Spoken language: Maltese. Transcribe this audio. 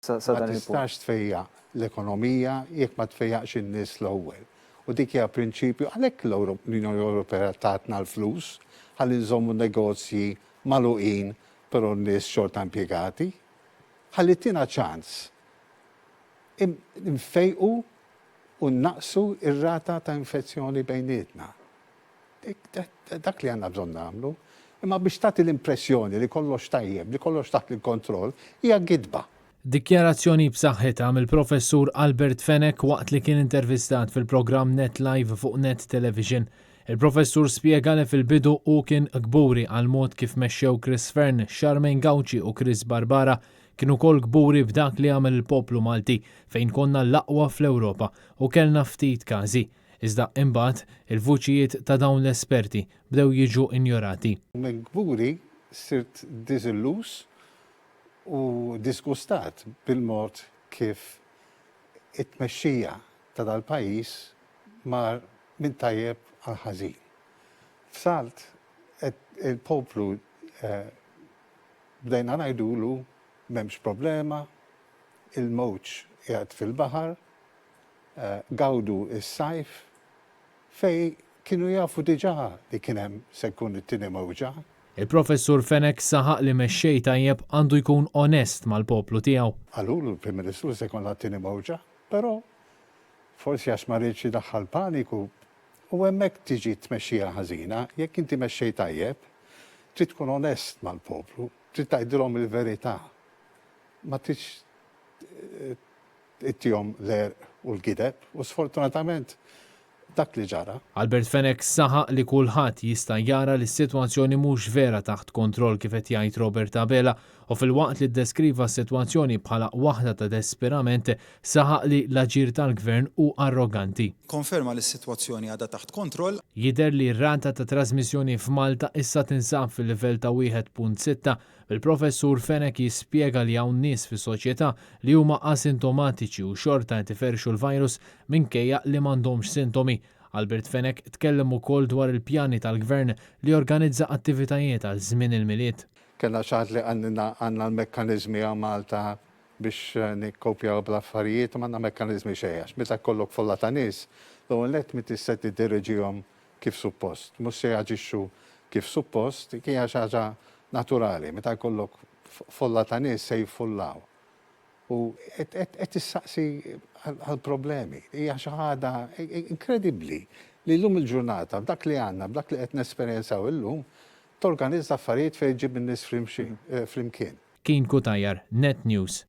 Ma tistax tfejjaq l-ekonomija jekk ma tfejjaqx in-nies l-ewwel. U dik hija prinċipju għalhekk l-Unjoni Ewropea tatna l-flus ħalli nżommu negozji magħluqin però n-nies xorta impjegati. Ħalli tina ċans nfejqu u naqsu ir-rata ta' infezzjoni bejnietna. Dak li għandna bżonn nagħmlu. Imma biex tagħti l-impressjoni li kollox tajjeb, li kollox taħt il-kontroll, hija gidba. Dikjarazzjoni b'saħħitha mill-Professur Albert Fenech waqt li kien intervistat fil-programm Net Live fuq Net Television. Il-professur spjega li fil-bidu u kien kburi għal mod kif mexxew Chris Fern, Charmaine Gauci u Chris Barbara kienu kol kburi b'dak li għamel il-poplu Malti fejn konna l-aqwa fl-Ewropa u kellna ftit każi. Iżda imbagħad il-vuċijiet ta' dawn l-esperti bdew jiġu injorati. Minn kburi sirt diżillus u disgustat bil-mod kif it-tmexxija ta' dal-pajjiż mar minn tajjeb għal ħażin. F'Salt il-poplu bdejna ngħidulu m'hemmx problema, il-mowġ qiegħed fil-baħar, gawdu is-sajf fej kienu jafu diġà li kien hemm se jkun it-tieni mewġa. Il-Professur Fenech saħaq li mexxej tajjeb għandu jkun onest mal-poplu tiegħu. Għalulu l-Prim Ministru se jkun t-tieni mewġa, però forsi għax ma rridx idaħħal paniku u hemmhekk tiġi tmexxija ħażina, jekk inti mexxej tajjeb, trid tkun onest mal-poplu, trid tgħidilhom il-verità. Ma tridx ittihom l-erq u l-gideb u sfortunatament dak li ġara. Albert Fenech saħaq li kulħadd jista' jara li s-sitwazzjoni mhux vera taħt kontroll kif qed jgħid Robert Abela u filwaqt li ddeskriva s-sitwazzjoni bħala waħda ta' desperament saħaq li l-aġir tal-gvern hu arroganti. Konferma li s-sitwazzjoni għadha taħt kontroll. Jidher li r-rata ta' trasmissjoni f'Malta issa tinsab fil-livell ta' 1.6. Il-Professur Fenech jispjega li hawn nies fis-soċjetà li huma asintomatiċi u xorta qed iferxu l-virus minkejja li m'għandhomx sintomi. Albert Fenech tkellem ukoll dwar il-pjani tal-Gvern li organizza attivitajiet għal żmien il-miliet. Kellna xaħat li għandna l-mekkaniżmi għal Malta biex nikkopjaw bl-affarijiet u m'għandna mekkaniżmi xejn. Meta kollok folla ta' nies, l-ewwel nett ma tista' tiddirigihom kif suppost. Mhux se jaġixxu kif suppost, hija xi ħaġa naturali. Meta jkollok folla ta' nies se jfullaw. U qed issaqsi għal-problemi. Hija xi ħaġa inkredibbli li llum il-ġurnata b'dak li għandna, b'dak li qed nesperjenzaw illum, torganizza affarijiet fejn ġib in-nies flimkien. Kien Kutajjar, Net News.